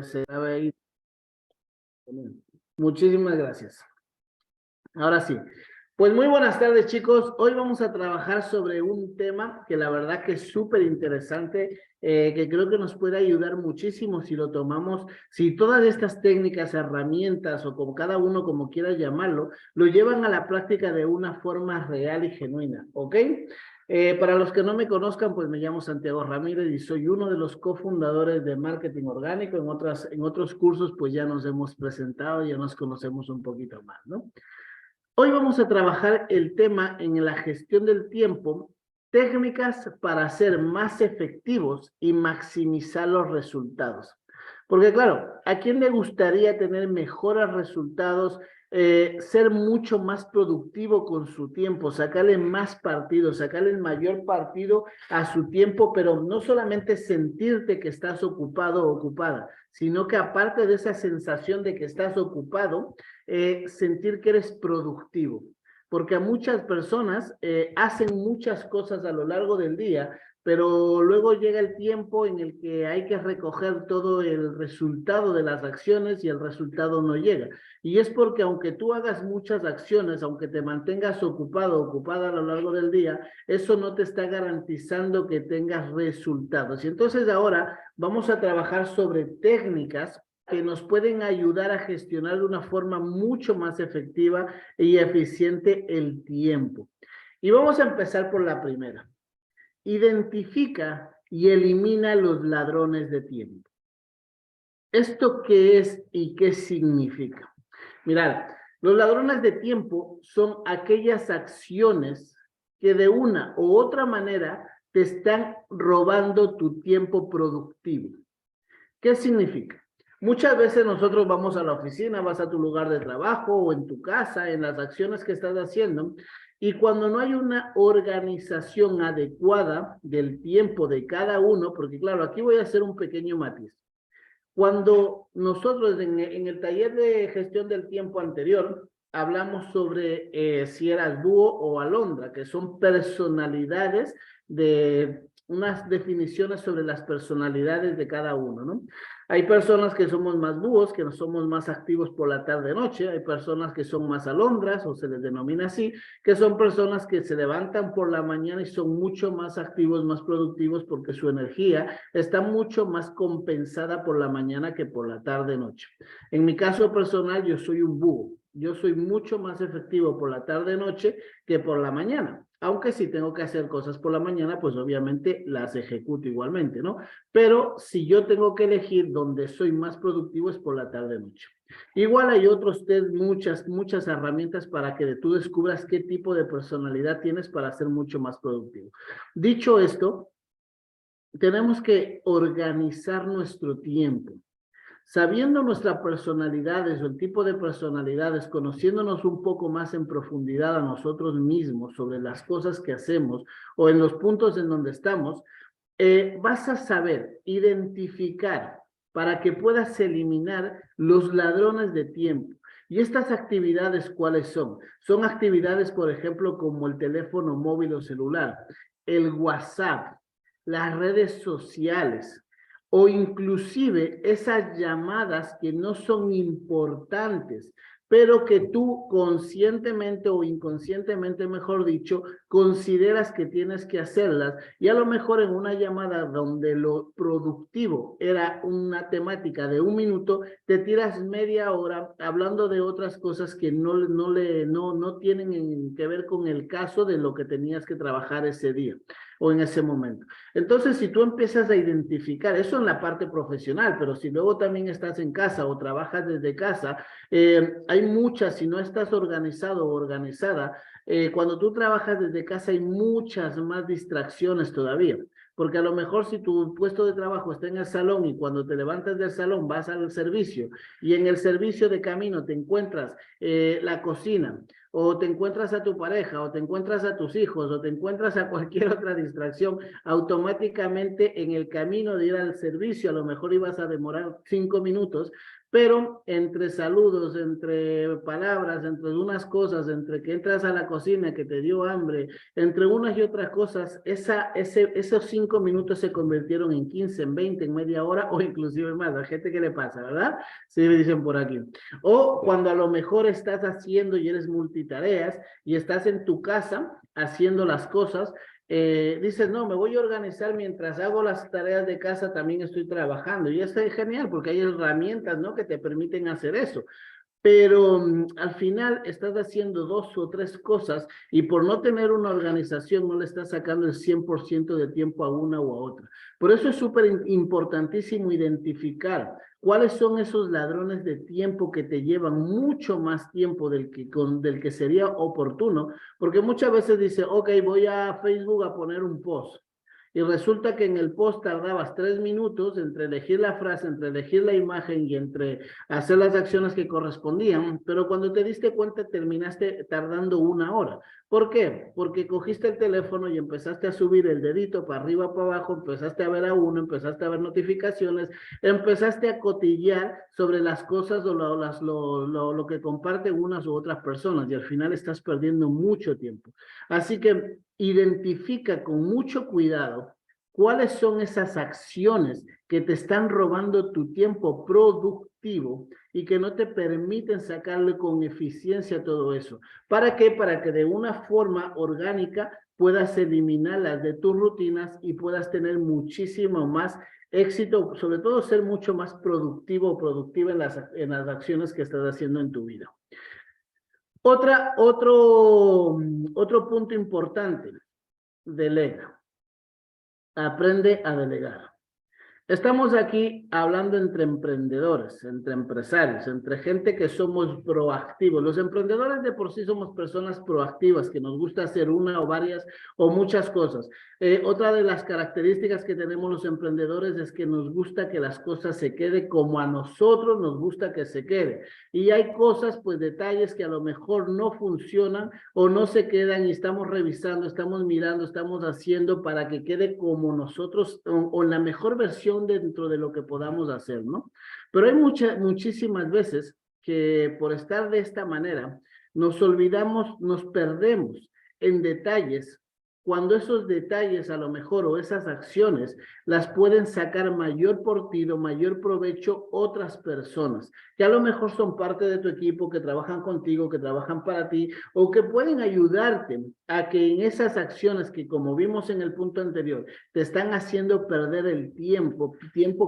se grabe ahí. Muchísimas gracias. Ahora sí. Pues muy buenas tardes, chicos. Hoy vamos a trabajar sobre un tema que la verdad que es súper interesante, que creo que nos puede ayudar muchísimo si lo tomamos, si todas estas técnicas, herramientas o como cada uno como quiera llamarlo, lo llevan a la práctica de una forma real y genuina, ¿ok? Para los que no me conozcan, pues me llamo Santiago Ramírez y soy uno de los cofundadores de Marketing Orgánico. En otros cursos, pues ya nos hemos presentado, ya nos conocemos un poquito más, ¿no? Hoy vamos a trabajar el tema en la gestión del tiempo, técnicas para ser más efectivos y maximizar los resultados. Porque claro, ¿a quién le gustaría tener mejores resultados, ser mucho más productivo con su tiempo, sacarle más partido, sacarle el mayor partido a su tiempo, pero no solamente sentirte que estás ocupado o ocupada, sino que aparte de esa sensación de que estás ocupado, sentir que eres productivo? Porque a muchas personas hacen muchas cosas a lo largo del día, pero luego llega el tiempo en el que hay que recoger todo el resultado de las acciones y el resultado no llega. Y es porque aunque tú hagas muchas acciones, aunque te mantengas ocupado, ocupada a lo largo del día, eso no te está garantizando que tengas resultados. Y entonces ahora vamos a trabajar sobre técnicas que nos pueden ayudar a gestionar de una forma mucho más efectiva y eficiente el tiempo. Y vamos a empezar por la primera. Identifica y elimina los ladrones de tiempo. ¿Esto qué es y qué significa? Mirad, los ladrones de tiempo son aquellas acciones que de una u otra manera te están robando tu tiempo productivo. ¿Qué significa? Muchas veces nosotros vamos a la oficina, vas a tu lugar de trabajo o en tu casa, en las acciones que estás haciendo, y cuando no hay una organización adecuada del tiempo de cada uno, porque claro, aquí voy a hacer un pequeño matiz. Cuando nosotros en el taller de gestión del tiempo anterior, hablamos sobre si eras búho o alondra, que son personalidades de unas definiciones sobre las personalidades de cada uno, ¿no? Hay personas que somos más búhos, que somos más activos por la tarde-noche, hay personas que son más alondras, o se les denomina así, que son personas que se levantan por la mañana y son mucho más activos, más productivos, porque su energía está mucho más compensada por la mañana que por la tarde-noche. En mi caso personal, yo soy un búho. Yo soy mucho más efectivo por la tarde-noche que por la mañana. Aunque si tengo que hacer cosas por la mañana, pues obviamente las ejecuto igualmente, ¿no? Pero si yo tengo que elegir donde soy más productivo es por la tarde-noche. Igual hay otros test, muchas herramientas para que tú descubras qué tipo de personalidad tienes para ser mucho más productivo. Dicho esto, tenemos que organizar nuestro tiempo. Sabiendo nuestras personalidades o el tipo de personalidades, conociéndonos un poco más en profundidad a nosotros mismos sobre las cosas que hacemos o en los puntos en donde estamos, vas a saber identificar para que puedas eliminar los ladrones de tiempo. ¿Y estas actividades cuáles son? Son actividades, por ejemplo, como el teléfono móvil o celular, el WhatsApp, las redes sociales, o inclusive esas llamadas que no son importantes, pero que tú conscientemente o inconscientemente, mejor dicho, consideras que tienes que hacerlas, y a lo mejor en una llamada donde lo productivo era una temática de 1 minuto, te tiras media hora hablando de otras cosas que no tienen que ver con el caso de lo que tenías que trabajar ese día o en ese momento. Entonces, si tú empiezas a identificar eso en la parte profesional, pero si luego también estás en casa o trabajas desde casa, hay muchas, si no estás organizado o organizada, cuando tú trabajas desde casa hay muchas más distracciones todavía. Porque a lo mejor si tu puesto de trabajo está en el salón y cuando te levantas del salón vas al servicio y en el servicio de camino te encuentras la cocina, o te encuentras a tu pareja, o te encuentras a tus hijos, o te encuentras a cualquier otra distracción, automáticamente en el camino de ir al servicio, a lo mejor ibas a demorar 5 minutos, pero entre saludos, entre palabras, entre unas cosas, entre que entras a la cocina, que te dio hambre, entre unas y otras cosas, esos 5 minutos se convirtieron en 15, en 20, en media hora o inclusive más. A gente que le pasa, ¿verdad? Sí, me dicen por aquí. O cuando a lo mejor estás haciendo y eres multitareas y estás en tu casa haciendo las cosas, dices, no, me voy a organizar mientras hago las tareas de casa, también estoy trabajando. Y eso es genial porque hay herramientas, ¿no?, que te permiten hacer eso. Pero al final estás haciendo 2 o 3 cosas y por no tener una organización no le estás sacando el 100% de tiempo a una o a otra. Por eso es súper importantísimo identificar cuáles son esos ladrones de tiempo que te llevan mucho más tiempo del que sería oportuno, porque muchas veces dice, ok, voy a Facebook a poner un post. Y resulta que en el post tardabas 3 minutos entre elegir la frase, entre elegir la imagen y entre hacer las acciones que correspondían, pero cuando te diste cuenta terminaste tardando 1 hora. ¿Por qué? Porque cogiste el teléfono y empezaste a subir el dedito para arriba, para abajo, empezaste a ver a uno, empezaste a ver notificaciones, empezaste a cotillear sobre las cosas o lo que comparten unas u otras personas y al final estás perdiendo mucho tiempo. Así que identifica con mucho cuidado cuáles son esas acciones que te están robando tu tiempo productivo y que no te permiten sacarle con eficiencia todo eso. ¿Para qué? Para que de una forma orgánica puedas eliminarlas de tus rutinas y puedas tener muchísimo más éxito, sobre todo ser mucho más productivo o productiva en las acciones que estás haciendo en tu vida. Otro punto importante, delega. Aprende a delegar. Estamos aquí hablando entre emprendedores, entre empresarios, entre gente que somos proactivos. Los emprendedores de por sí somos personas proactivas, que nos gusta hacer una o varias o muchas cosas. Otra de las características que tenemos los emprendedores es que nos gusta que las cosas se queden como a nosotros nos gusta que se quede. Y hay cosas, pues detalles que a lo mejor no funcionan o no se quedan y estamos revisando, estamos mirando, estamos haciendo para que quede como nosotros o la mejor versión dentro de lo que podamos hacer, ¿no? Pero hay muchísimas veces que por estar de esta manera nos olvidamos, nos perdemos en detalles cuando esos detalles a lo mejor o esas acciones las pueden sacar mayor partido, mayor provecho otras personas que a lo mejor son parte de tu equipo, que trabajan contigo, que trabajan para ti o que pueden ayudarte a que en esas acciones que como vimos en el punto anterior te están haciendo perder el tiempo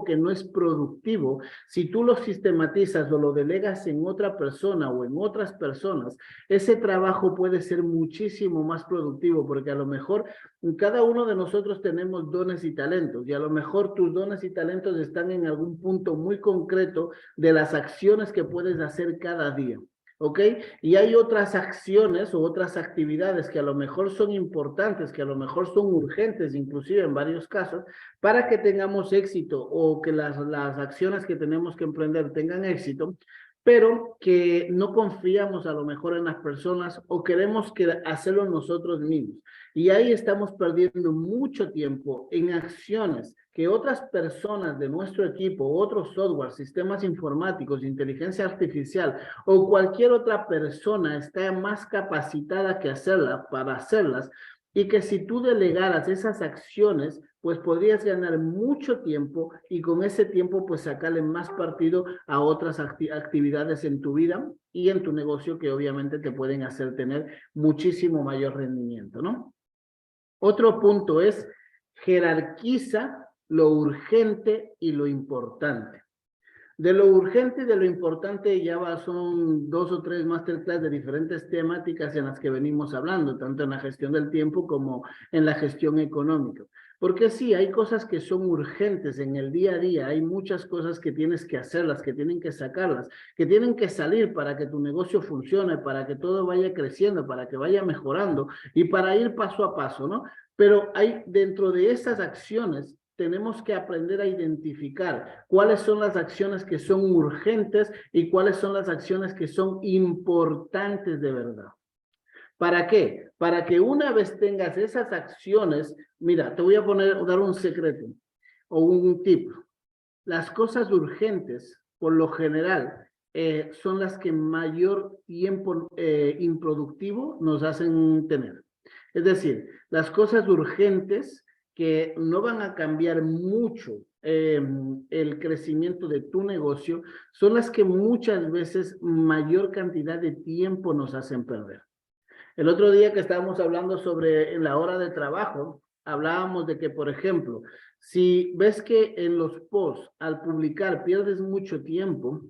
que no es productivo, si tú lo sistematizas o lo delegas en otra persona o en otras personas, ese trabajo puede ser muchísimo más productivo porque a lo mejor cada uno de nosotros tenemos dones y talentos y a lo mejor tus dones y talentos están en algún punto muy concreto de las acciones que puedes hacer cada día. ¿Ok? Y hay otras acciones o otras actividades que a lo mejor son importantes, que a lo mejor son urgentes, inclusive en varios casos, para que tengamos éxito o que las acciones que tenemos que emprender tengan éxito, pero que no confiamos a lo mejor en las personas o queremos hacerlo nosotros mismos. Y ahí estamos perdiendo mucho tiempo en acciones que otras personas de nuestro equipo, otros software, sistemas informáticos, inteligencia artificial o cualquier otra persona está más capacitada que hacerla para hacerlas y que si tú delegaras esas acciones, pues podrías ganar mucho tiempo y con ese tiempo pues sacarle más partido a otras actividades en tu vida y en tu negocio que obviamente te pueden hacer tener muchísimo mayor rendimiento, ¿no? Otro punto es jerarquiza lo urgente y lo importante. De lo urgente y de lo importante ya son 2 o 3 masterclass de diferentes temáticas en las que venimos hablando, tanto en la gestión del tiempo como en la gestión económica. Porque sí, hay cosas que son urgentes en el día a día, hay muchas cosas que tienes que hacerlas, que tienen que sacarlas, que tienen que salir para que tu negocio funcione, para que todo vaya creciendo, para que vaya mejorando y para ir paso a paso, ¿no? Pero hay dentro de esas acciones tenemos que aprender a identificar cuáles son las acciones que son urgentes y cuáles son las acciones que son importantes de verdad. ¿Para qué? Para que una vez tengas esas acciones, mira, te voy a dar un secreto o un tip. Las cosas urgentes por lo general, son las que mayor tiempo improductivo nos hacen tener. Es decir, las cosas urgentes que no van a cambiar mucho el crecimiento de tu negocio son las que muchas veces mayor cantidad de tiempo nos hacen perder. El otro día que estábamos hablando sobre en la hora de trabajo, hablábamos de que, por ejemplo, si ves que en los posts al publicar pierdes mucho tiempo,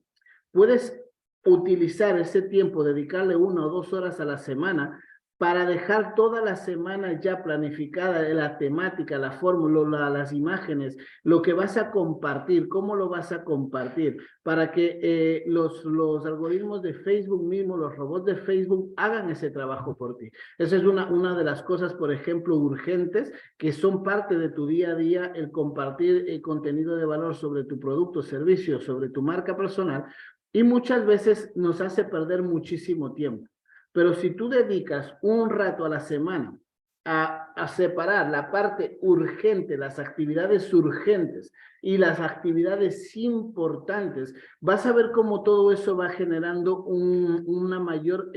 puedes utilizar ese tiempo, dedicarle 1 o 2 horas a la semana para dejar toda la semana ya planificada la temática, la fórmula, las imágenes, lo que vas a compartir, cómo lo vas a compartir, para que los algoritmos de Facebook mismo, los robots de Facebook, hagan ese trabajo por ti. Esa es una de las cosas, por ejemplo, urgentes, que son parte de tu día a día, el compartir el contenido de valor sobre tu producto, servicio, sobre tu marca personal, y muchas veces nos hace perder muchísimo tiempo. Pero si tú dedicas un rato a la semana a separar la parte urgente, las actividades urgentes y las actividades importantes, vas a ver cómo todo eso va generando una mayor,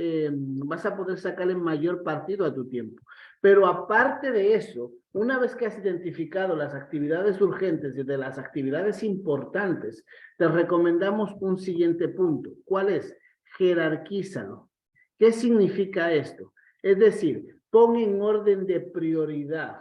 vas a poder sacarle mayor partido a tu tiempo. Pero aparte de eso, una vez que has identificado las actividades urgentes y de las actividades importantes, te recomendamos un siguiente punto. ¿Cuál es? Jerarquízalo. ¿Qué significa esto? Es decir, pon en orden de prioridad.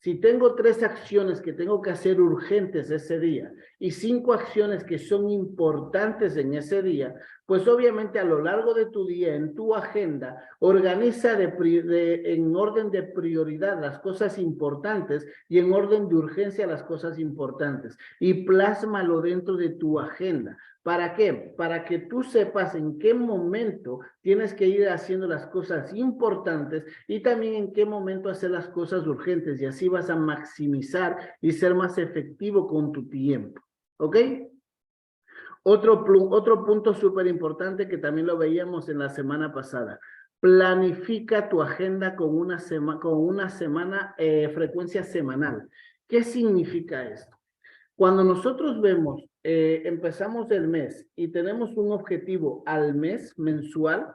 Si tengo 3 acciones que tengo que hacer urgentes ese día y 5 acciones que son importantes en ese día, pues obviamente a lo largo de tu día, en tu agenda, organiza en orden de prioridad las cosas importantes y en orden de urgencia las cosas importantes y plásmalo dentro de tu agenda. ¿Para qué? Para que tú sepas en qué momento tienes que ir haciendo las cosas importantes y también en qué momento hacer las cosas urgentes, y así vas a maximizar y ser más efectivo con tu tiempo. ¿Ok? Otro punto súper importante que también lo veíamos en la semana pasada. Planifica tu agenda con una frecuencia semanal. ¿Qué significa esto? Cuando nosotros vemos, empezamos el mes y tenemos un objetivo al mes, mensual,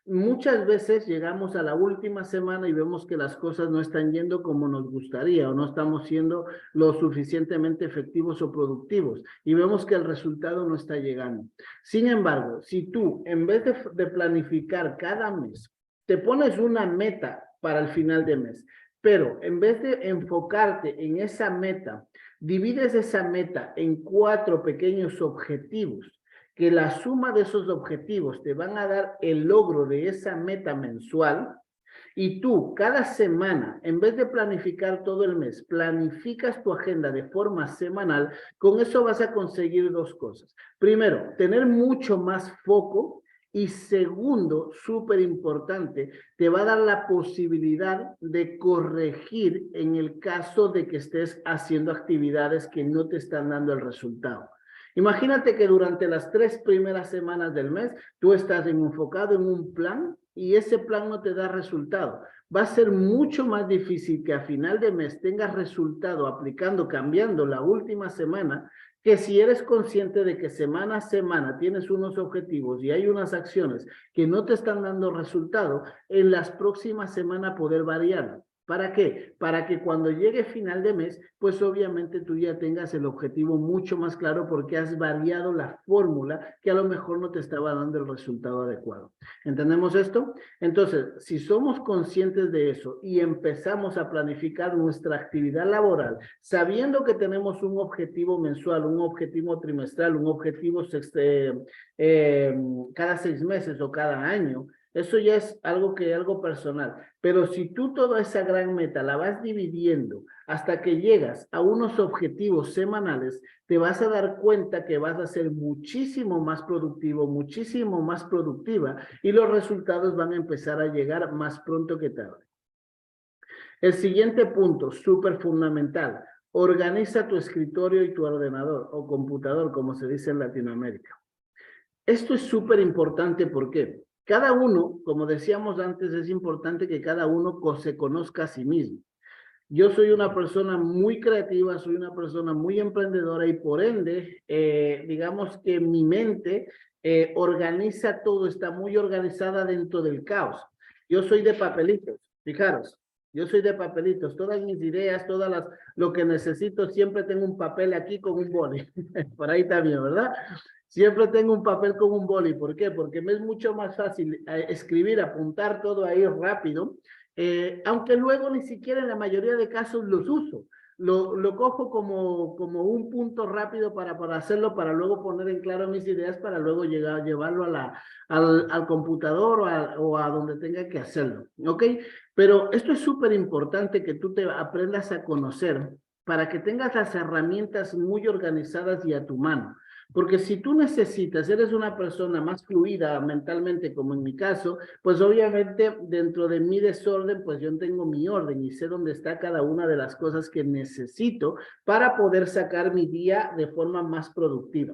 muchas veces llegamos a la última semana y vemos que las cosas no están yendo como nos gustaría o no estamos siendo lo suficientemente efectivos o productivos y vemos que el resultado no está llegando. Sin embargo, si tú, en vez de planificar cada mes, te pones una meta para el final de mes, pero en vez de enfocarte en esa meta, divides esa meta en 4 pequeños objetivos, que la suma de esos objetivos te van a dar el logro de esa meta mensual, y tú cada semana, en vez de planificar todo el mes, planificas tu agenda de forma semanal, con eso vas a conseguir 2 cosas. Primero, tener mucho más foco, y segundo, súper importante, te va a dar la posibilidad de corregir en el caso de que estés haciendo actividades que no te están dando el resultado. Imagínate que durante las 3 primeras semanas del mes, tú estás enfocado en un plan y ese plan no te da resultado. Va a ser mucho más difícil que a final de mes tengas resultado aplicando, cambiando la última semana, que si eres consciente de que semana a semana tienes unos objetivos y hay unas acciones que no te están dando resultado, en las próximas semanas poder variar. ¿Para qué? Para que cuando llegue final de mes, pues obviamente tú ya tengas el objetivo mucho más claro porque has variado la fórmula que a lo mejor no te estaba dando el resultado adecuado. ¿Entendemos esto? Entonces, si somos conscientes de eso y empezamos a planificar nuestra actividad laboral, sabiendo que tenemos un objetivo mensual, un objetivo trimestral, un objetivo cada 6 meses o cada año, eso ya es algo personal. Pero si tú toda esa gran meta la vas dividiendo hasta que llegas a unos objetivos semanales, te vas a dar cuenta que vas a ser muchísimo más productivo, muchísimo más productiva, y los resultados van a empezar a llegar más pronto que tarde. El siguiente punto, súper fundamental: organiza tu escritorio y tu ordenador o computador, como se dice en Latinoamérica. Esto es súper importante porque cada uno, como decíamos antes, es importante que cada uno se conozca a sí mismo. Yo soy una persona muy creativa, soy una persona muy emprendedora y por ende, digamos que mi mente organiza todo, está muy organizada dentro del caos. Yo soy de papelitos, fijaros, yo soy de papelitos, todas mis ideas, lo que necesito, siempre tengo un papel aquí con un boli, por ahí también, ¿verdad? Siempre tengo un papel con un boli, ¿por qué? Porque me es mucho más fácil escribir, apuntar todo ahí rápido, aunque luego ni siquiera en la mayoría de casos los uso. Lo cojo como un punto rápido para hacerlo, para luego poner en claro mis ideas, para luego llevarlo al computador o a donde tenga que hacerlo, ¿ok? Pero esto es súper importante que tú te aprendas a conocer para que tengas las herramientas muy organizadas y a tu mano. Porque si tú necesitas, eres una persona más fluida mentalmente, como en mi caso, pues obviamente dentro de mi desorden, pues yo tengo mi orden y sé dónde está cada una de las cosas que necesito para poder sacar mi día de forma más productiva.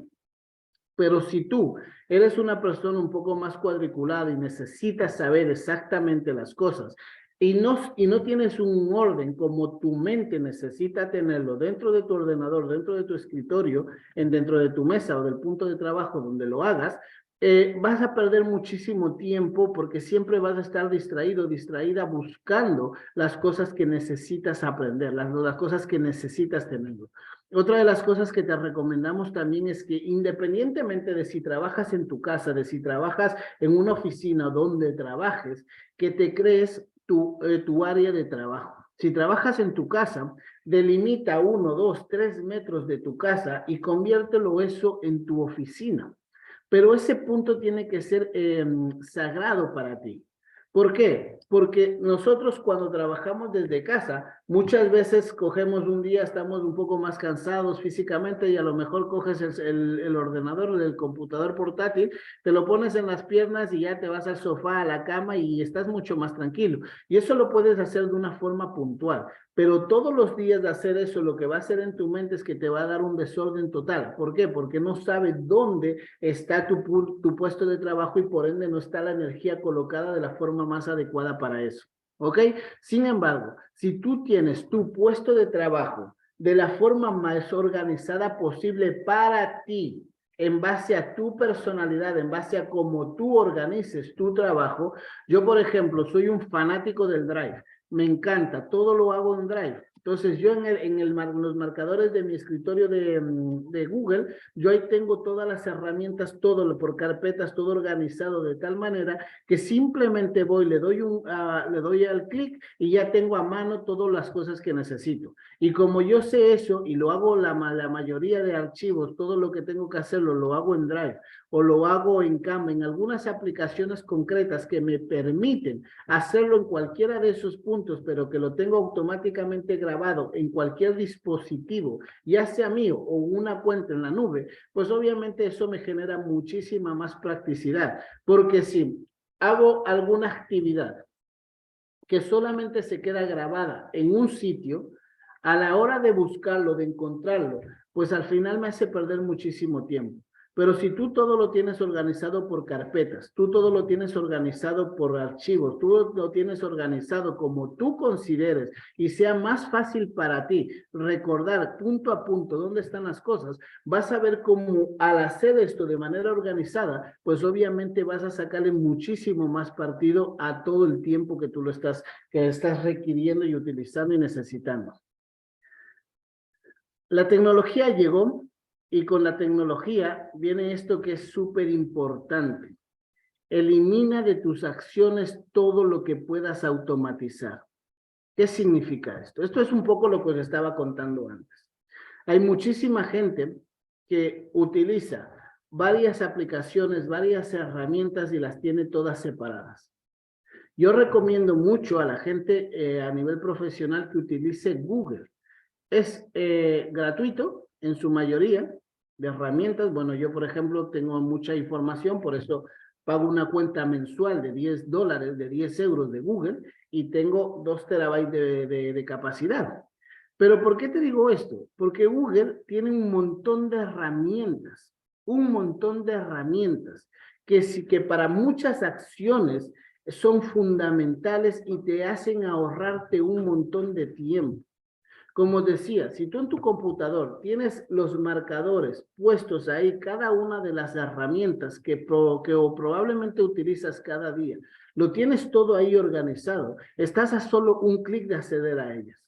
Pero si tú eres una persona un poco más cuadriculada y necesitas saber exactamente las cosas y no tienes un orden como tu mente necesita tenerlo dentro de tu ordenador, dentro de tu escritorio, dentro de tu mesa o del punto de trabajo donde lo hagas, vas a perder muchísimo tiempo porque siempre vas a estar distraído, distraída buscando las cosas que necesitas aprender, las cosas que necesitas tener. Otra de las cosas que te recomendamos también es que independientemente de si trabajas en tu casa, de si trabajas en una oficina donde trabajes, que te crees tu área de trabajo. Si trabajas en tu casa, delimita 1, 2, 3 metros de tu casa y conviértelo eso en tu oficina. Pero ese punto tiene que ser sagrado para ti. ¿Por qué? Porque nosotros cuando trabajamos desde casa, muchas veces cogemos un día, estamos un poco más cansados físicamente y a lo mejor coges el ordenador o el computador portátil, te lo pones en las piernas y ya te vas al sofá, a la cama y estás mucho más tranquilo. Y eso lo puedes hacer de una forma puntual. Pero todos los días de hacer eso, lo que va a hacer en tu mente es que te va a dar un desorden total. ¿Por qué? Porque no sabes dónde está tu puesto de trabajo y por ende no está la energía colocada de la forma más adecuada para eso. ¿Ok? Sin embargo, si tú tienes tu puesto de trabajo de la forma más organizada posible para ti, en base a tu personalidad, en base a cómo tú organices tu trabajo, yo, por ejemplo, soy un fanático del Drive. Me encanta, todo lo hago en Drive. Entonces, yo los marcadores de mi escritorio de Google, yo ahí tengo todas las herramientas, todo por carpetas, todo organizado de tal manera que simplemente voy, le doy al clic y ya tengo a mano todas las cosas que necesito. Y como yo sé eso y lo hago la mayoría de archivos, todo lo que tengo que hacerlo, lo hago en Drive o lo hago en Canva, en algunas aplicaciones concretas que me permiten hacerlo en cualquiera de esos puntos, pero que lo tengo automáticamente grabado en cualquier dispositivo, ya sea mío o una cuenta en la nube, pues obviamente eso me genera muchísima más practicidad, porque si hago alguna actividad que solamente se queda grabada en un sitio, a la hora de buscarlo, de encontrarlo, pues al final me hace perder muchísimo tiempo. Pero si tú todo lo tienes organizado por carpetas, tú todo lo tienes organizado por archivos, tú lo tienes organizado como tú consideres y sea más fácil para ti recordar punto a punto dónde están las cosas, vas a ver cómo al hacer esto de manera organizada, pues obviamente vas a sacarle muchísimo más partido a todo el tiempo que tú que estás requiriendo y utilizando y necesitando. La tecnología llegó y con la tecnología viene esto que es súper importante. Elimina de tus acciones todo lo que puedas automatizar. ¿Qué significa esto? Esto es un poco lo que os estaba contando antes. Hay muchísima gente que utiliza varias aplicaciones, varias herramientas y las tiene todas separadas. Yo recomiendo mucho a la gente a nivel profesional que utilice Google. Es gratuito en su mayoría de herramientas. Bueno, yo por ejemplo tengo mucha información, por eso pago una cuenta mensual de $10, de 10 euros de Google y tengo 2 terabytes de capacidad. Pero ¿por qué te digo esto? Porque Google tiene un montón de herramientas que para muchas acciones son fundamentales y te hacen ahorrarte un montón de tiempo. Como decía, si tú en tu computador tienes los marcadores puestos ahí, cada una de las herramientas o probablemente utilizas cada día, lo tienes todo ahí organizado, estás a solo un clic de acceder a ellas.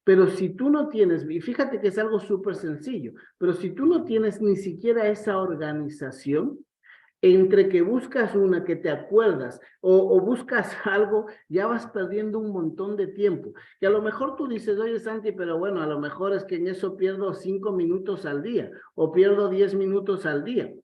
Pero si tú no tienes, y fíjate que es algo súper sencillo, pero si tú no tienes ni siquiera esa organización, entre que buscas una que te acuerdas o buscas algo, ya vas perdiendo un montón de tiempo. Que a lo mejor tú dices, oye Santi, pero bueno, a lo mejor es que en eso pierdo 5 minutos al día o pierdo 10 minutos al día.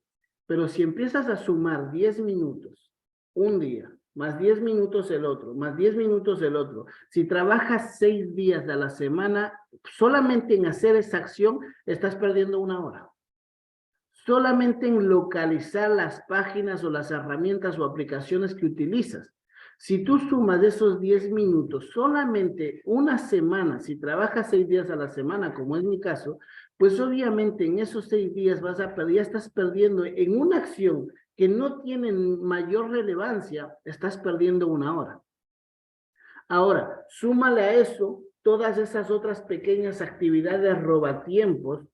Pero si empiezas a sumar 10 minutos un día, más 10 minutos el otro, más 10 minutos el otro, si trabajas 6 días a la semana, solamente en hacer esa acción estás perdiendo una hora. Solamente en localizar las páginas o las herramientas o aplicaciones que utilizas. Si tú sumas esos 10 minutos solamente una semana, si trabajas 6 días a la semana, como es mi caso, pues obviamente en esos 6 días ya estás perdiendo en una acción que no tiene mayor relevancia, estás perdiendo una hora. Ahora, súmale a eso todas esas otras pequeñas actividades robatiempos,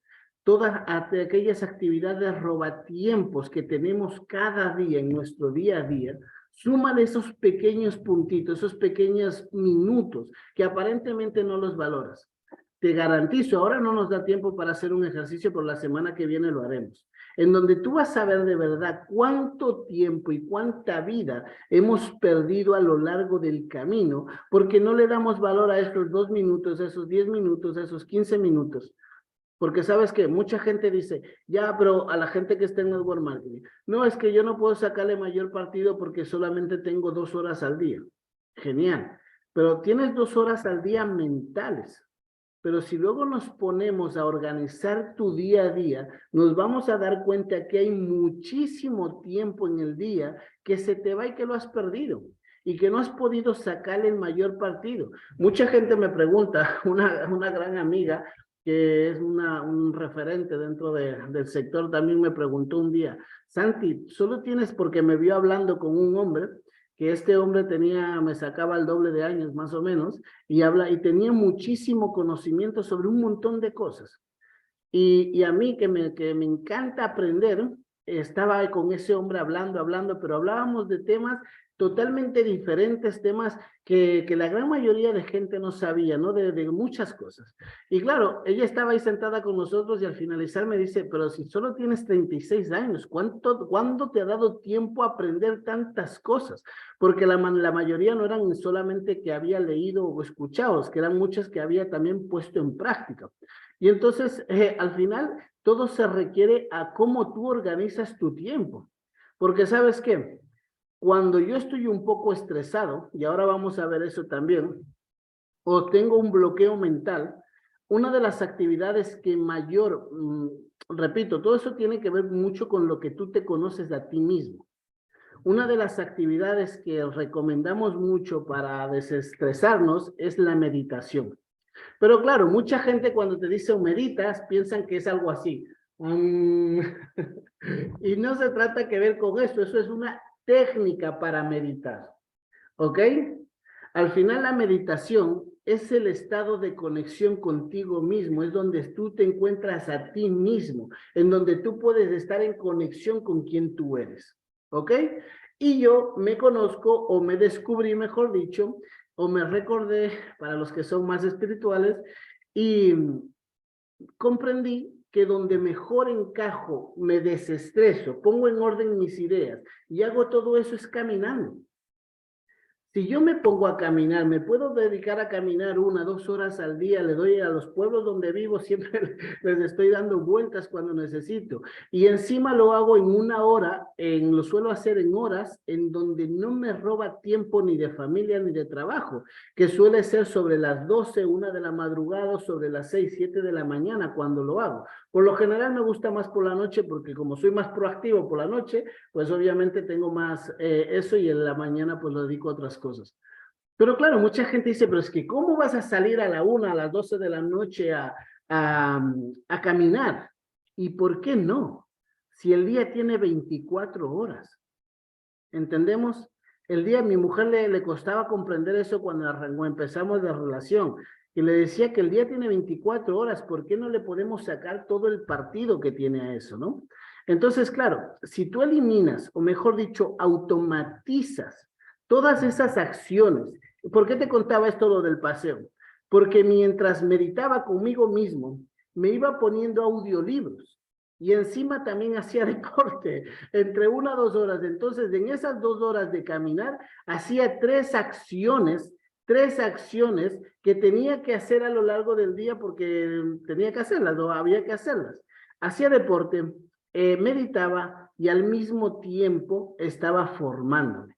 todas aquellas actividades robatiempos que tenemos cada día en nuestro día a día, súmale esos pequeños puntitos, esos pequeños minutos que aparentemente no los valoras. Te garantizo, ahora no nos da tiempo para hacer un ejercicio, pero la semana que viene lo haremos, en donde tú vas a ver de verdad cuánto tiempo y cuánta vida hemos perdido a lo largo del camino, porque no le damos valor a estos 2 minutos, a esos 10 minutos, a esos 15 minutos. Porque sabes que mucha gente dice, ya, pero a la gente que está en network marketing, no, es que yo no puedo sacarle mayor partido porque solamente tengo 2 horas al día. Genial, pero tienes 2 horas al día mentales. Pero si luego nos ponemos a organizar tu día a día, nos vamos a dar cuenta que hay muchísimo tiempo en el día que se te va y que lo has perdido y que no has podido sacarle el mayor partido. Mucha gente me pregunta, una gran amiga que es un referente dentro del sector, también me preguntó un día, Santi, solo tienes porque me vio hablando con un hombre, que este hombre me sacaba el doble de años más o menos, y tenía muchísimo conocimiento sobre un montón de cosas. Y a mí que me encanta aprender, estaba con ese hombre hablando, pero hablábamos de temas totalmente diferentes, temas que la gran mayoría de gente no sabía, ¿no? De muchas cosas. Y claro, ella estaba ahí sentada con nosotros y al finalizar me dice, pero si solo tienes 36 años, ¿cuándo te ha dado tiempo a aprender tantas cosas? Porque la mayoría no eran solamente que había leído o escuchado, es que eran muchas que había también puesto en práctica. Y entonces, al final, todo se requiere a cómo tú organizas tu tiempo. Porque ¿sabes qué? Cuando yo estoy un poco estresado, y ahora vamos a ver eso también, o tengo un bloqueo mental, una de las actividades que mayor, repito, todo eso tiene que ver mucho con lo que tú te conoces a ti mismo. Una de las actividades que recomendamos mucho para desestresarnos es la meditación. Pero claro, mucha gente cuando te dice meditas, piensan que es algo así. Y no se trata que ver con eso es una técnica para meditar. ¿Ok? Al final la meditación es el estado de conexión contigo mismo, es donde tú te encuentras a ti mismo, en donde tú puedes estar en conexión con quien tú eres. ¿Ok? Y yo me conozco o me descubrí, mejor dicho, o me recordé, para los que son más espirituales, y comprendí que donde mejor encajo, me desestreso, pongo en orden mis ideas y hago todo eso es caminando. Si yo me pongo a caminar, me puedo dedicar a caminar 1, 2 horas al día, le doy a los pueblos donde vivo, siempre les estoy dando vueltas cuando necesito. Y encima lo hago en 1 hora, lo suelo hacer en horas, en donde no me roba tiempo ni de familia ni de trabajo, que suele ser sobre las 12, 1 de la madrugada, o sobre las 6, 7 de la mañana cuando lo hago. Por lo general me gusta más por la noche, porque como soy más proactivo por la noche, pues obviamente tengo más eso y en la mañana pues lo dedico a otras cosas. Pero claro, mucha gente dice, pero es que ¿cómo vas a salir a la 1, a las 12 de la noche a caminar? ¿Y por qué no? Si el día tiene 24 horas. ¿Entendemos? El día a mi mujer le costaba comprender eso cuando empezamos la relación. y le decía que el día tiene 24 horas, ¿por qué no le podemos sacar todo el partido que tiene a eso, no? Entonces, claro, si tú eliminas, o mejor dicho, automatizas todas esas acciones, ¿por qué te contaba esto lo del paseo? Porque mientras meditaba conmigo mismo, me iba poniendo audiolibros y encima también hacía deporte entre 1 a 2 horas. Entonces, en esas 2 horas de caminar, hacía tres acciones que tenía que hacer a lo largo del día porque tenía que hacerlas o había que hacerlas. Hacía deporte, meditaba y al mismo tiempo estaba formándome.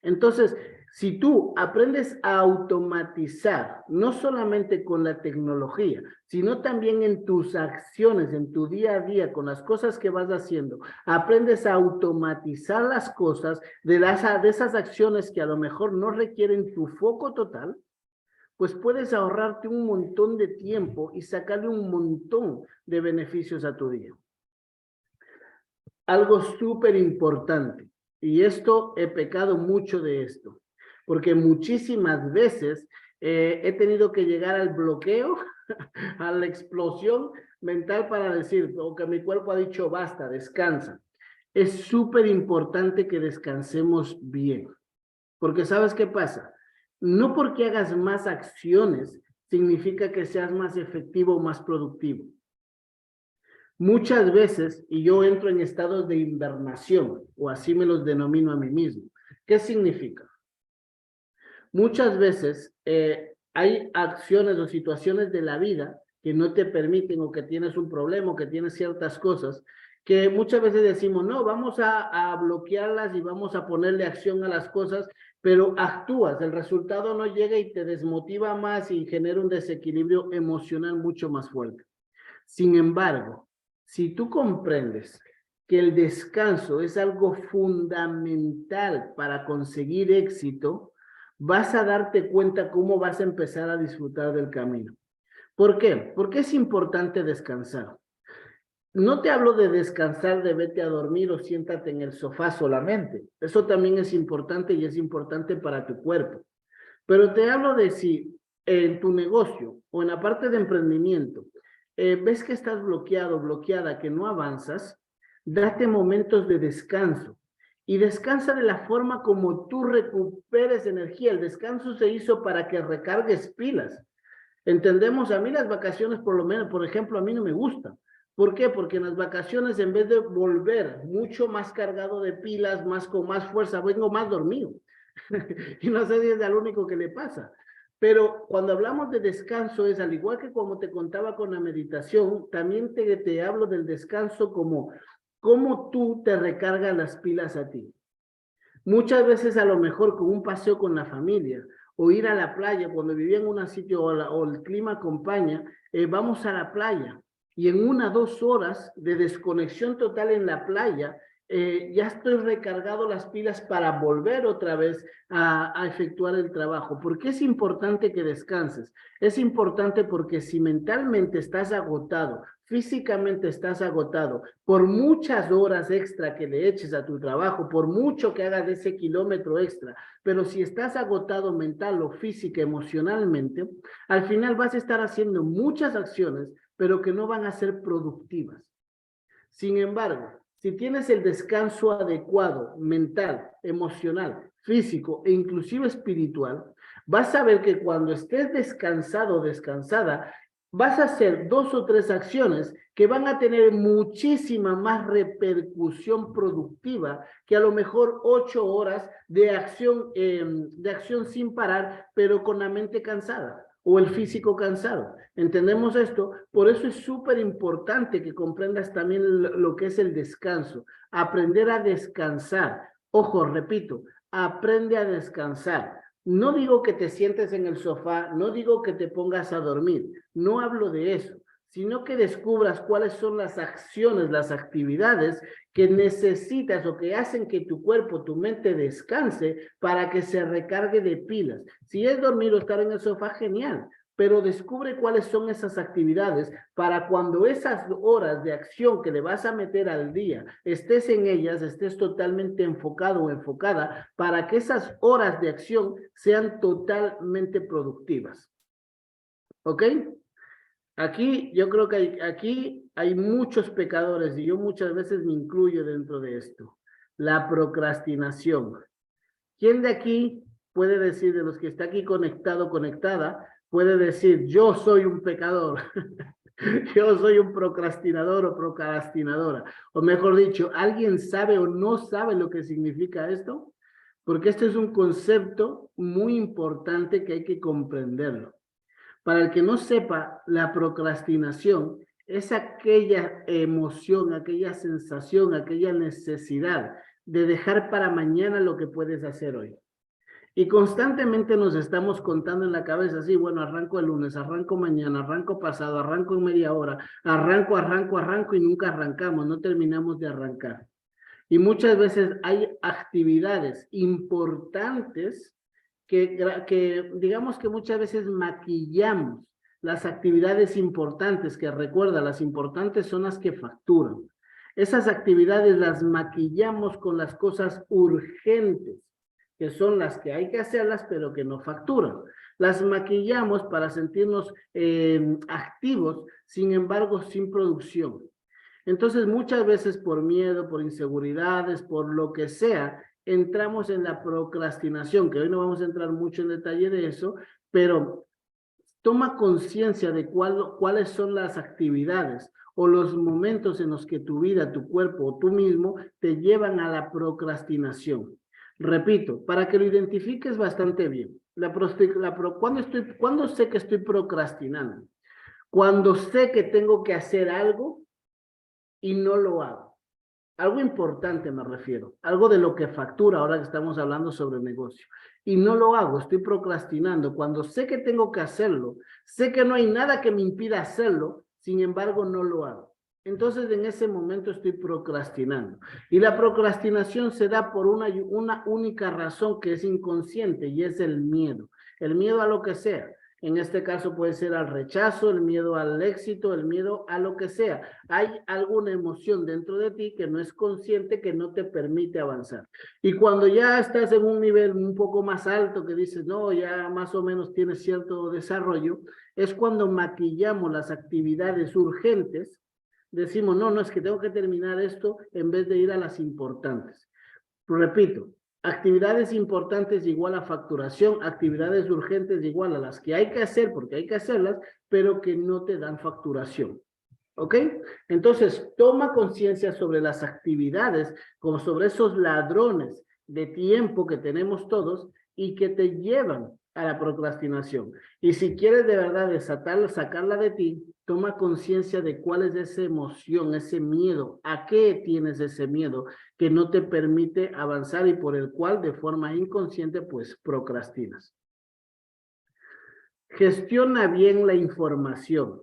Entonces, si tú aprendes a automatizar, no solamente con la tecnología, sino también en tus acciones, en tu día a día, con las cosas que vas haciendo, aprendes a automatizar las cosas de esas acciones que a lo mejor no requieren tu foco total, pues puedes ahorrarte un montón de tiempo y sacarle un montón de beneficios a tu día. Algo súper importante, y esto he pecado mucho de esto, porque muchísimas veces he tenido que llegar al bloqueo, a la explosión mental para decir, o que mi cuerpo ha dicho, basta, descansa. Es súper importante que descansemos bien, porque ¿sabes qué pasa? No porque hagas más acciones significa que seas más efectivo o más productivo. Muchas veces, y yo entro en estados de hibernación, o así me los denomino a mí mismo. ¿Qué significa? Muchas veces hay acciones o situaciones de la vida que no te permiten o que tienes un problema o que tienes ciertas cosas que muchas veces decimos, no, vamos a bloquearlas y vamos a ponerle acción a las cosas, pero actúas, el resultado no llega y te desmotiva más y genera un desequilibrio emocional mucho más fuerte. Sin embargo, si tú comprendes que el descanso es algo fundamental para conseguir éxito, vas a darte cuenta cómo vas a empezar a disfrutar del camino. ¿Por qué? Porque es importante descansar. No te hablo de descansar, de vete a dormir o siéntate en el sofá solamente. Eso también es importante y es importante para tu cuerpo. Pero te hablo de si en tu negocio o en la parte de emprendimiento ves que estás bloqueado, bloqueada, que no avanzas, date momentos de descanso y descansa de la forma como tú recuperes energía. El descanso se hizo para que recargues pilas. Entendemos, a mí las vacaciones por lo menos, por ejemplo, a mí no me gustan. ¿Por qué? Porque en las vacaciones en vez de volver mucho más cargado de pilas, más con más fuerza, vengo más dormido. Y no sé si es al único que le pasa. Pero cuando hablamos de descanso es al igual que como te contaba con la meditación, también te hablo del descanso como cómo tú te recargas las pilas a ti. Muchas veces a lo mejor con un paseo con la familia o ir a la playa, cuando vivía en un sitio o el clima acompaña, vamos a la playa y en 1 a 2 horas de desconexión total en la playa, ya estoy recargado las pilas para volver otra vez a efectuar el trabajo. ¿Por qué es importante que descanses? Es importante porque si mentalmente estás agotado, físicamente estás agotado, por muchas horas extra que le eches a tu trabajo, por mucho que hagas ese kilómetro extra, pero si estás agotado mental o física, emocionalmente, al final vas a estar haciendo muchas acciones, pero que no van a ser productivas. Sin embargo, si tienes el descanso adecuado, mental, emocional, físico e inclusive espiritual, vas a ver que cuando estés descansado o descansada, vas a hacer 2 o 3 acciones que van a tener muchísima más repercusión productiva que a lo mejor 8 horas de acción sin parar, pero con la mente cansada o el físico cansado. ¿Entendemos esto? Por eso es súper importante que comprendas también lo que es el descanso. Aprender a descansar. Ojo, repito, aprende a descansar. No digo que te sientes en el sofá, no digo que te pongas a dormir, no hablo de eso, sino que descubras cuáles son las acciones, las actividades que necesitas o que hacen que tu cuerpo, tu mente descanse para que se recargue de pilas. Si es dormir o estar en el sofá, genial, pero descubre cuáles son esas actividades para cuando esas horas de acción que le vas a meter al día, estés en ellas, estés totalmente enfocado o enfocada para que esas horas de acción sean totalmente productivas. ¿Ok? Aquí yo creo que aquí hay muchos pecadores y yo muchas veces me incluyo dentro de esto. La procrastinación. ¿Quién de aquí puede decir, de los que está aquí conectado, conectada, puede decir, yo soy un pecador? Yo soy un procrastinador o procrastinadora. O mejor dicho, ¿alguien sabe o no sabe lo que significa esto? Porque este es un concepto muy importante que hay que comprenderlo. Para el que no sepa, la procrastinación es aquella emoción, aquella sensación, aquella necesidad de dejar para mañana lo que puedes hacer hoy. Y constantemente nos estamos contando en la cabeza, sí, bueno, arranco el lunes, arranco mañana, arranco pasado, arranco en media hora, arranco y nunca arrancamos, no terminamos de arrancar. Y muchas veces hay actividades importantes que digamos que muchas veces maquillamos las actividades importantes, que recuerda, las importantes son las que facturan. Esas actividades las maquillamos con las cosas urgentes, que son las que hay que hacerlas, pero que no facturan. Las maquillamos para sentirnos activos, sin embargo, sin producción. Entonces, muchas veces por miedo, por inseguridades, por lo que sea, entramos en la procrastinación, que hoy no vamos a entrar mucho en detalle de eso, pero toma conciencia de cuáles son las actividades o los momentos en los que tu vida, tu cuerpo o tú mismo te llevan a la procrastinación. Repito, para que lo identifiques bastante bien. ¿Cuándo sé que estoy procrastinando? Cuando sé que tengo que hacer algo y no lo hago. Algo importante me refiero, algo de lo que factura ahora que estamos hablando sobre negocio. Y no lo hago, estoy procrastinando. Cuando sé que tengo que hacerlo, sé que no hay nada que me impida hacerlo, sin embargo no lo hago. Entonces en ese momento estoy procrastinando. Y la procrastinación se da por una única razón que es inconsciente y es el miedo. El miedo a lo que sea. En este caso puede ser al rechazo, el miedo al éxito, el miedo a lo que sea. Hay alguna emoción dentro de ti que no es consciente, que no te permite avanzar. Y cuando ya estás en un nivel un poco más alto, que dices, no, ya más o menos tienes cierto desarrollo, es cuando maquillamos las actividades urgentes, decimos, no, no, es que tengo que terminar esto en vez de ir a las importantes. Repito, actividades importantes igual a facturación, actividades urgentes igual a las que hay que hacer porque hay que hacerlas, pero que no te dan facturación. ¿Ok? Entonces, toma conciencia sobre las actividades, como sobre esos ladrones de tiempo que tenemos todos y que te llevan a la procrastinación. Y si quieres de verdad desatarla, sacarla de ti, toma conciencia de cuál es esa emoción, ese miedo, a qué tienes ese miedo que no te permite avanzar y por el cual de forma inconsciente pues procrastinas. Gestiona bien la información.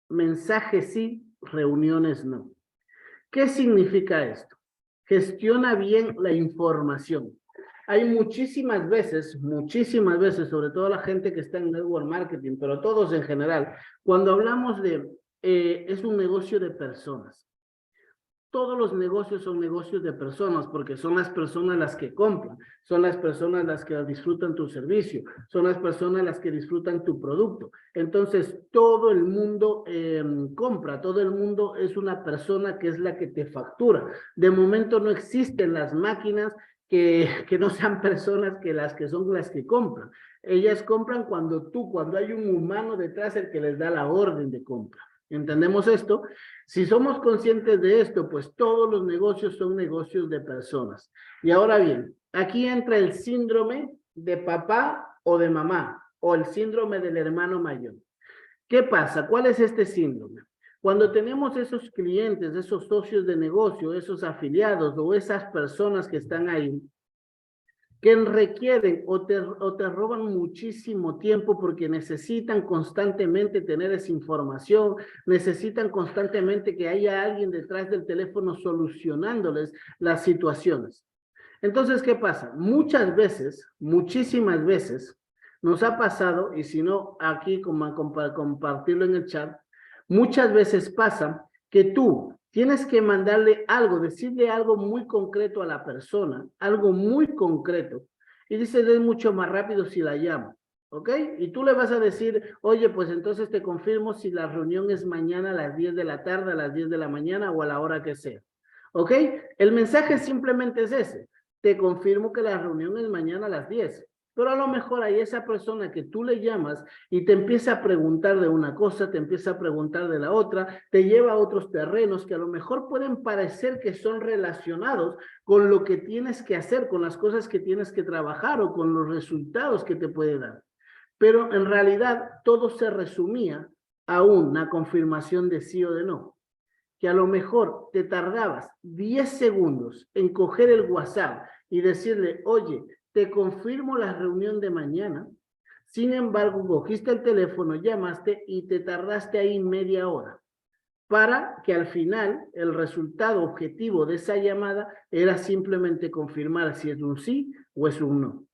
Mensajes sí, reuniones no. ¿Qué significa esto? Gestiona bien la información. Hay muchísimas veces, sobre todo la gente que está en network marketing, pero todos en general, cuando hablamos de, es un negocio de personas. Todos los negocios son negocios de personas porque son las personas las que compran, son las personas las que disfrutan tu servicio, son las personas las que disfrutan tu producto. Entonces, todo el mundo compra, todo el mundo es una persona que es la que te factura. De momento no existen las máquinas que no sean personas que son las que compran. Ellas compran cuando hay un humano detrás el que les da la orden de compra. ¿Entendemos esto? Si somos conscientes de esto, pues todos los negocios son negocios de personas. Y ahora bien, aquí entra el síndrome de papá o de mamá, o el síndrome del hermano mayor. ¿Qué pasa? ¿Cuál es este síndrome? Cuando tenemos esos clientes, esos socios de negocio, esos afiliados o esas personas que están ahí, que requieren o te roban muchísimo tiempo porque necesitan constantemente tener esa información, necesitan constantemente que haya alguien detrás del teléfono solucionándoles las situaciones. Entonces, ¿qué pasa? Muchas veces, muchísimas veces, nos ha pasado, y si no, aquí como compartirlo en el chat, muchas veces pasa que tú tienes que mandarle algo, decirle algo muy concreto a la persona, algo muy concreto, y dices, es mucho más rápido si la llamo, ¿ok? Y tú le vas a decir, oye, pues entonces te confirmo si la reunión es mañana a las 10 de la tarde, a las 10 de la mañana o a la hora que sea, ¿ok? El mensaje simplemente es ese, te confirmo que la reunión es mañana a las 10. Pero a lo mejor hay esa persona que tú le llamas y te empieza a preguntar de una cosa, te empieza a preguntar de la otra, te lleva a otros terrenos que a lo mejor pueden parecer que son relacionados con lo que tienes que hacer, con las cosas que tienes que trabajar o con los resultados que te puede dar. Pero en realidad todo se resumía a una confirmación de sí o de no. Que a lo mejor te tardabas 10 segundos en coger el WhatsApp y decirle, oye, te confirmo la reunión de mañana. Sin embargo, cogiste el teléfono, llamaste y te tardaste ahí media hora para que al final el resultado objetivo de esa llamada era simplemente confirmar si es un sí o es un no.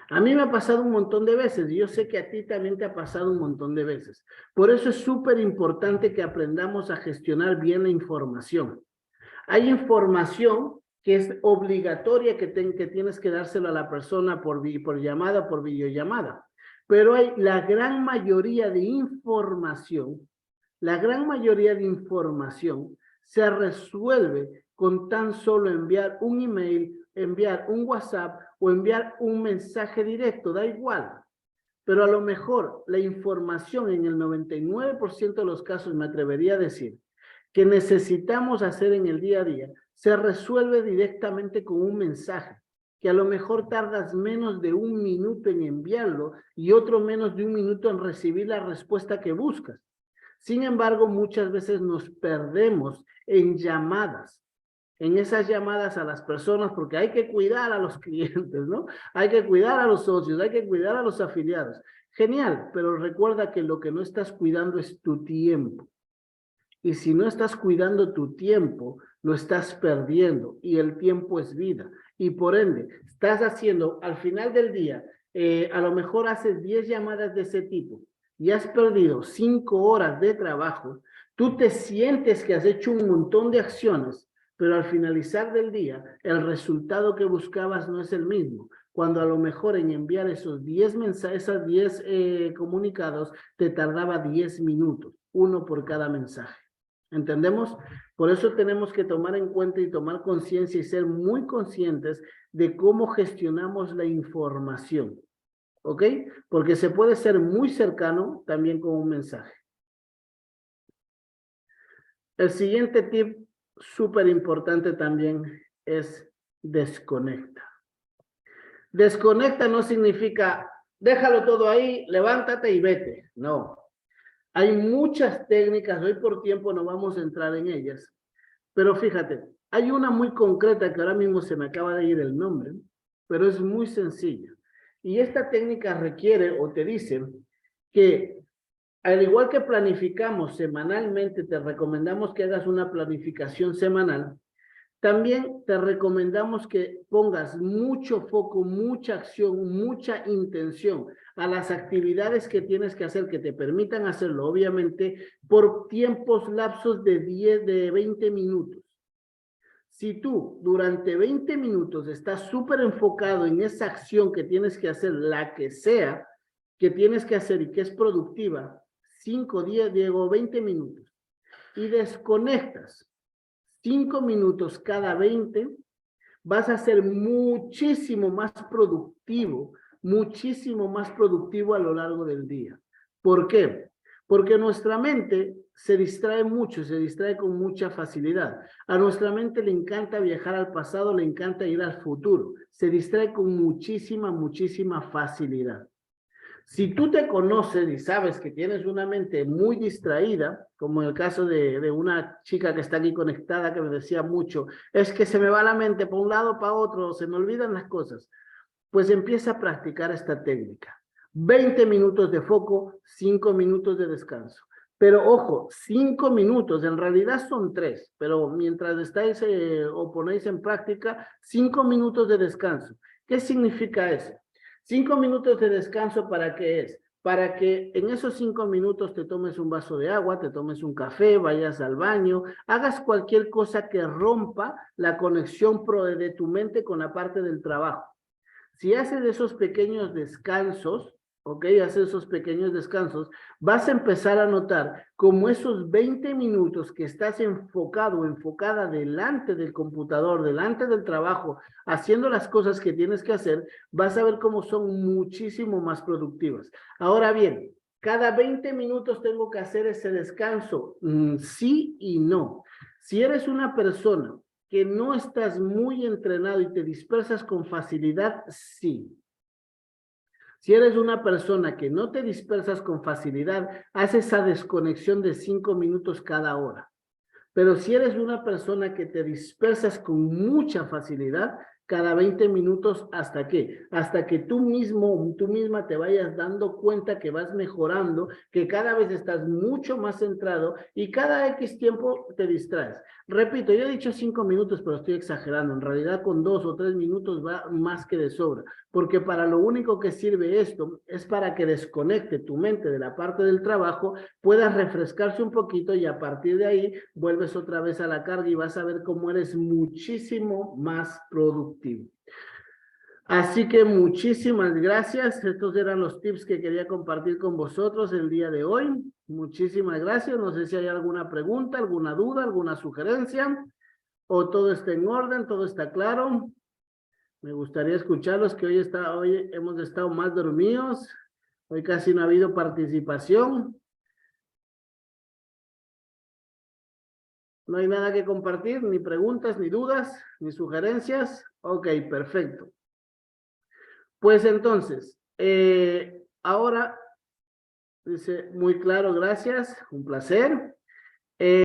A mí me ha pasado un montón de veces y yo sé que a ti también te ha pasado un montón de veces. Por eso es súper importante que aprendamos a gestionar bien la información. Hay información que es obligatoria que tienes que dárselo a la persona por llamada, por videollamada. Pero hay la gran mayoría de información, se resuelve con tan solo enviar un email, enviar un WhatsApp o enviar un mensaje directo, da igual. Pero a lo mejor la información en el 99% de los casos, me atrevería a decir, que necesitamos hacer en el día a día, se resuelve directamente con un mensaje, que a lo mejor tardas menos de un minuto en enviarlo y otro menos de un minuto en recibir la respuesta que buscas. Sin embargo, muchas veces nos perdemos en llamadas, en esas llamadas a las personas, porque hay que cuidar a los clientes, ¿no? Hay que cuidar a los socios, hay que cuidar a los afiliados. Genial, pero recuerda que lo que no estás cuidando es tu tiempo. Y si no estás cuidando tu tiempo, lo estás perdiendo y el tiempo es vida. Y por ende, estás haciendo al final del día, a lo mejor haces 10 llamadas de ese tipo y has perdido 5 horas de trabajo, tú te sientes que has hecho un montón de acciones, pero al finalizar del día, el resultado que buscabas no es el mismo. Cuando a lo mejor en enviar esos 10 mensajes, esos 10 comunicados, te tardaba 10 minutos, uno por cada mensaje. ¿Entendemos? Por eso tenemos que tomar en cuenta y tomar conciencia y ser muy conscientes de cómo gestionamos la información. ¿Ok? Porque se puede ser muy cercano también con un mensaje. El siguiente tip súper importante también es desconecta. Desconecta no significa déjalo todo ahí, levántate y vete. No. Hay muchas técnicas, hoy por tiempo no vamos a entrar en ellas, pero fíjate, hay una muy concreta que ahora mismo se me acaba de ir el nombre, pero es muy sencilla. Y esta técnica requiere o te dice que al igual que planificamos semanalmente, te recomendamos que hagas una planificación semanal. También te recomendamos que pongas mucho foco, mucha acción, mucha intención a las actividades que tienes que hacer, que te permitan hacerlo, obviamente, por tiempos lapsos de 20 minutos. Si tú durante 20 minutos estás súper enfocado en esa acción que tienes que hacer, la que sea, que tienes que hacer y que es productiva, 5, 10, Diego, 20 minutos, y desconectas 5 minutos cada 20, vas a ser muchísimo más productivo a lo largo del día. ¿Por qué? Porque nuestra mente se distrae mucho, se distrae con mucha facilidad. A nuestra mente le encanta viajar al pasado, le encanta ir al futuro. Se distrae con muchísima facilidad. Si tú te conoces y sabes que tienes una mente muy distraída, como en el caso de una chica que está aquí conectada que me decía mucho, es que se me va la mente para un lado, para otro, se me olvidan las cosas, pues empieza a practicar esta técnica. 20 minutos de foco, 5 minutos de descanso. Pero ojo, 5 minutos, en realidad son 3, pero mientras estáis o ponéis en práctica, 5 minutos de descanso. ¿Qué significa eso? 5 minutos de descanso, ¿para qué es? Para que en esos 5 minutos te tomes un vaso de agua, te tomes un café, vayas al baño, hagas cualquier cosa que rompa la conexión de tu mente con la parte del trabajo. Si haces esos pequeños descansos, ¿ok? Hace esos pequeños descansos, vas a empezar a notar como esos 20 minutos que estás enfocado o enfocada delante del computador, delante del trabajo, haciendo las cosas que tienes que hacer, vas a ver cómo son muchísimo más productivas. Ahora bien, cada 20 minutos tengo que hacer ese descanso. Sí y no. Si eres una persona que no estás muy entrenado y te dispersas con facilidad, sí. Si eres una persona que no te dispersas con facilidad, haz esa desconexión de 5 minutos cada hora. Pero si eres una persona que te dispersas con mucha facilidad, cada 20 minutos, ¿hasta qué? Hasta que tú mismo, tú misma te vayas dando cuenta que vas mejorando, que cada vez estás mucho más centrado y cada X tiempo te distraes. Repito, yo he dicho 5 minutos, pero estoy exagerando. En realidad con 2 o 3 minutos va más que de sobra, porque para lo único que sirve esto es para que desconecte tu mente de la parte del trabajo, puedas refrescarse un poquito y a partir de ahí vuelves otra vez a la carga y vas a ver cómo eres muchísimo más productivo. Así que muchísimas gracias. Estos eran los tips que quería compartir con vosotros el día de hoy. Muchísimas gracias. No sé si hay alguna pregunta, alguna duda, alguna sugerencia, o todo está en orden, todo está claro. Me gustaría escucharlos, que hoy hemos estado más dormidos. Hoy casi no ha habido participación. No hay nada que compartir, ni preguntas, ni dudas, ni sugerencias. Ok, perfecto. Pues entonces, ahora dice muy claro, gracias, un placer.